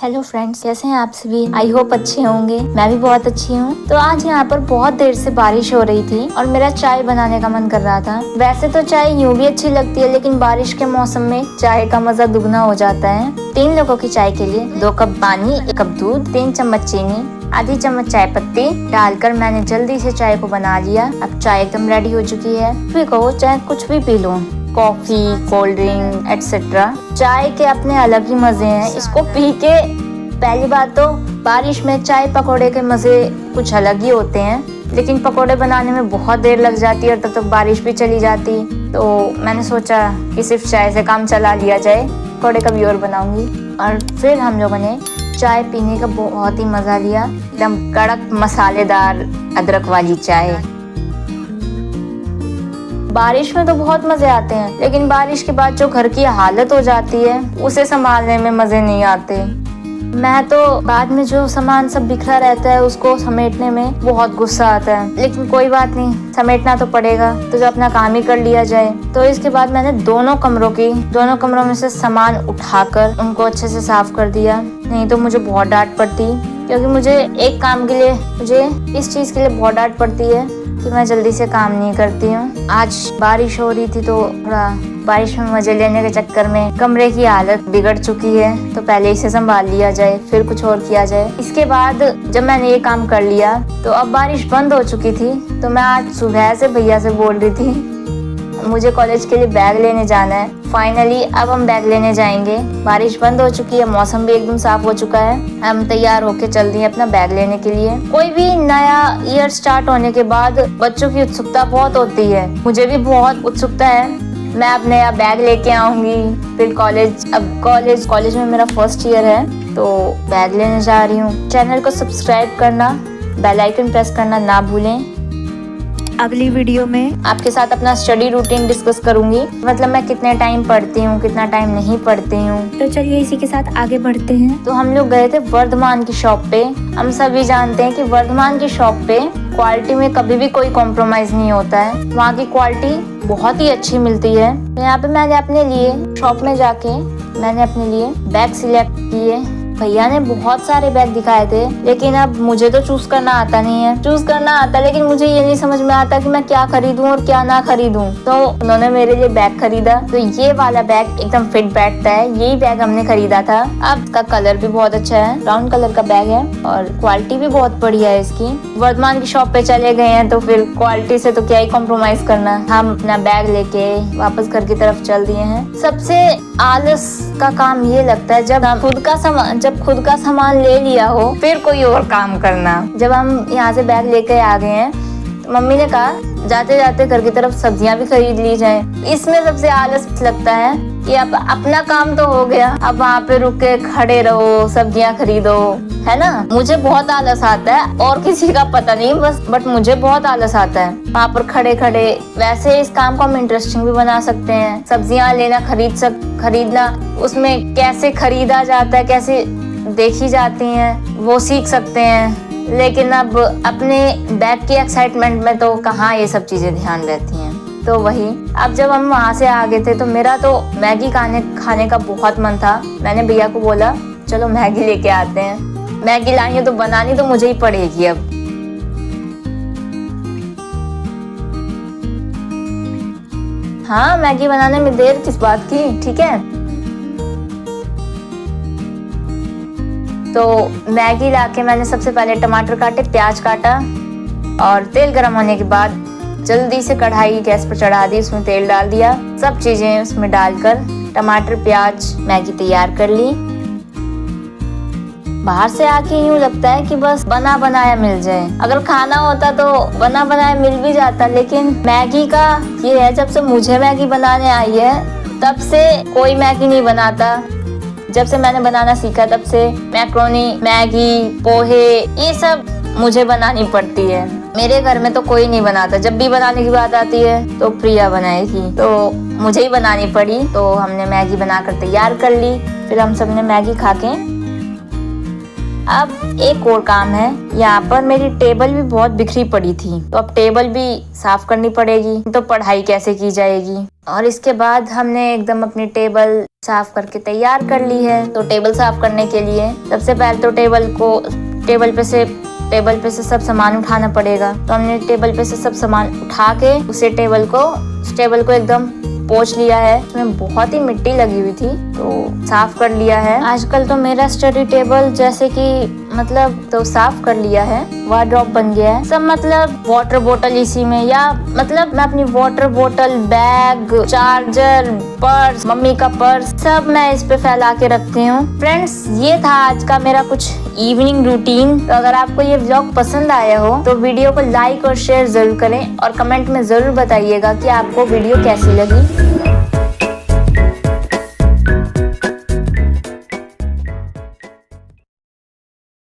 Hello friends, कैसे हैं आप सभी। आई होप अच्छे होंगे। मैं भी बहुत अच्छी हूँ। तो आज यहाँ पर बहुत देर से बारिश हो रही थी और मेरा चाय बनाने का मन कर रहा था। वैसे तो चाय यूँ भी अच्छी लगती है, लेकिन बारिश के मौसम में चाय का मजा दुगना हो जाता है। 3 लोगों की चाय के लिए 2 कप पानी, 1 कप दूध, 3 चम्मच चीनी, आधी चम्मच चाय पत्ती डालकर मैंने जल्दी से चाय को बना लिया। अब चाय एकदम रेडी हो चुकी है। भी कहो चाहे कुछ भी P low, coffee, cold drink etcetera. चाय के अपने अलग ही मजे हैं। इसको पी के पहली बात तो बारिश में चाय पकौड़े के मजे कुछ अलग ही होते हैं, लेकिन पकौड़े बनाने में बहुत देर लग जाती है और तब तक बारिश भी चली जाती। तो मैंने सोचा कि सिर्फ चाय से काम चला लिया जाए, पकौड़े कभी और बनाऊंगी। और फिर हम लोगों ने चाय पीने का बहुत ही मजा लिया। एकदम कड़क मसालेदार अदरक वाली चाय। बारिश में तो बहुत मजे आते हैं, लेकिन बारिश के बाद जो घर की हालत हो जाती है उसे संभालने में मजे नहीं आते। मैं तो बाद में जो सामान सब बिखरा रहता है उसको समेटने में बहुत गुस्सा आता है, लेकिन कोई बात नहीं, समेटना तो पड़ेगा, तो जो अपना काम ही कर लिया जाए। तो इसके बाद मैंने दोनों कमरों में से सामान उठाकर उनको अच्छे से साफ कर दिया। नहीं तो मुझे बहुत डांट पड़ती, क्योंकि मुझे एक काम के लिए, मुझे इस चीज के लिए बहुत डांट पड़ती है कि मैं जल्दी से काम नहीं करती हूँ। आज बारिश हो रही थी तो थोड़ा बारिश में मजे लेने के चक्कर में कमरे की हालत बिगड़ चुकी है, तो पहले इसे संभाल लिया जाए, फिर कुछ और किया जाए। इसके बाद जब मैंने ये काम कर लिया तो अब बारिश बंद हो चुकी थी। तो मैं आज सुबह से भैया से बोल रही थी मुझे कॉलेज के लिए बैग लेने जाना है। फाइनली अब हम बैग लेने जाएंगे। बारिश बंद हो चुकी है, मौसम भी एकदम साफ हो चुका है। हम तैयार होके चल दिए अपना बैग लेने के लिए। कोई भी नया ईयर स्टार्ट होने के बाद बच्चों की उत्सुकता बहुत होती है। मुझे भी बहुत उत्सुकता है। मैं अब नया बैग लेके आऊंगी, फिर कॉलेज में मेरा फर्स्ट ईयर है, तो बैग लेने जा रही हूँ। चैनल को सब्सक्राइब करना, बेल आइकन प्रेस करना ना भूलें। अगली वीडियो में आपके साथ अपना स्टडी रूटीन डिस्कस करूंगी, मतलब मैं कितने टाइम पढ़ती हूँ, कितना टाइम नहीं पढ़ती हूँ। तो चलिए इसी के साथ आगे बढ़ते हैं। तो हम लोग गए थे वर्धमान की शॉप पे। हम सभी जानते हैं कि वर्धमान की शॉप पे क्वालिटी में कभी भी कोई कॉम्प्रोमाइज नहीं होता है। वहाँ की क्वालिटी बहुत ही अच्छी मिलती है। तो यहाँ पे मैंने अपने लिए शॉप में जाके मैंने अपने लिए बैग सिलेक्ट किए। भैया ने बहुत सारे बैग दिखाए थे, लेकिन अब मुझे तो चूज करना आता नहीं है। चूज करना आता, लेकिन मुझे ये नहीं समझ में आता कि मैं क्या खरीदूं और क्या ना खरीदूं। तो उन्होंने मेरे लिए बैग खरीदा। तो ये वाला बैग एकदम फिट बैठता है, यही बैग हमने खरीदा था। अब इसका कलर भी बहुत अच्छा है, ब्राउन कलर का बैग है और क्वालिटी भी बहुत बढ़िया है इसकी। वर्धमान की शॉप पे चले गए हैं तो फिर क्वालिटी से तो क्या ही कॉम्प्रोमाइज करना। हम अपना बैग लेके वापस घर की तरफ चल दिए हैं। सबसे आलस का काम ये लगता है जब खुद का सामान ले लिया हो फिर कोई और काम करना। जब हम यहाँ से बैग लेके आ गए हैं तो मम्मी ने कहा जाते जाते घर की तरफ सब्जियां भी खरीद ली जाए। इसमें सबसे आलस लगता है कि अब अपना काम तो हो गया, अब वहाँ पे रुक के खड़े रहो, सब्जियां खरीदो, है ना। मुझे बहुत आलस आता है और किसी का पता नहीं, बट मुझे बहुत आलस आता है वहाँ पर खड़े खड़े। वैसे इस काम को हम इंटरेस्टिंग भी बना सकते हैं। सब्जियां लेना, खरीदना, उसमें कैसे खरीदा जाता है, कैसे देखी जाती हैं, वो सीख सकते हैं। लेकिन अब अपने बैग की एक्साइटमेंट में तो कहाँ ये सब चीजें ध्यान रहती हैं। तो वही, अब जब हम वहाँ से आ गए थे तो मेरा तो मैगी खाने का बहुत मन था। मैंने भैया को बोला चलो मैगी लेके आते हैं। मैगी लानी है तो बनानी तो मुझे ही पड़ेगी अब। हाँ, मैगी बनाने में देर किस बात की, ठीक है। तो मैगी लाके मैंने सबसे पहले टमाटर काटे, प्याज काटा और तेल गरम होने के बाद जल्दी से कढ़ाई गैस पर चढ़ा दी, उसमें तेल डाल दिया, सब चीजें उसमें डालकर टमाटर प्याज मैगी तैयार कर ली। बाहर से आके यूँ लगता है कि बस बना बनाया मिल जाए। अगर खाना होता तो बना बनाया मिल भी जाता, लेकिन मैगी का ये है, जब से मुझे मैगी बनाने आई है तब से कोई मैगी नहीं बनाता। जब से मैंने बनाना सीखा तब से मैक्रोनी, मैगी, पोहे, ये सब मुझे बनानी पड़ती है। मेरे घर में तो कोई नहीं बनाता। जब भी बनाने की बात आती है तो प्रिया बनाएगी, तो मुझे ही बनानी पड़ी। तो हमने मैगी बनाकर तैयार कर ली। फिर हम सब ने मैगी खा के अब एक और काम है, यहाँ पर मेरी टेबल भी बहुत बिखरी पड़ी थी, तो अब टेबल भी साफ करनी पड़ेगी, तो पढ़ाई कैसे की जाएगी। और इसके बाद हमने एकदम अपनी टेबल साफ करके तैयार कर ली है। तो टेबल साफ करने के लिए सबसे पहले तो टेबल पे से सब सामान उठाना पड़ेगा। तो हमने टेबल पे से सब सामान उठा के टेबल को एकदम पोंछ लिया है। उसमें बहुत ही मिट्टी लगी हुई थी, तो साफ कर लिया है। आजकल तो मेरा स्टडी टेबल जैसे कि तो साफ कर लिया है, वार्डरोब बन गया है सब। वाटर बोतल इसी में, या मैं अपनी वाटर बोतल, बैग, चार्जर, पर्स, मम्मी का पर्स सब मैं इस पे फैला के रखती हूँ। फ्रेंड्स, ये था आज का मेरा कुछ इवनिंग रूटीन। तो अगर आपको ये व्लॉग पसंद आया हो तो वीडियो को लाइक और शेयर जरूर करें और कमेंट में जरूर बताइएगा कि आपको वीडियो कैसी लगी।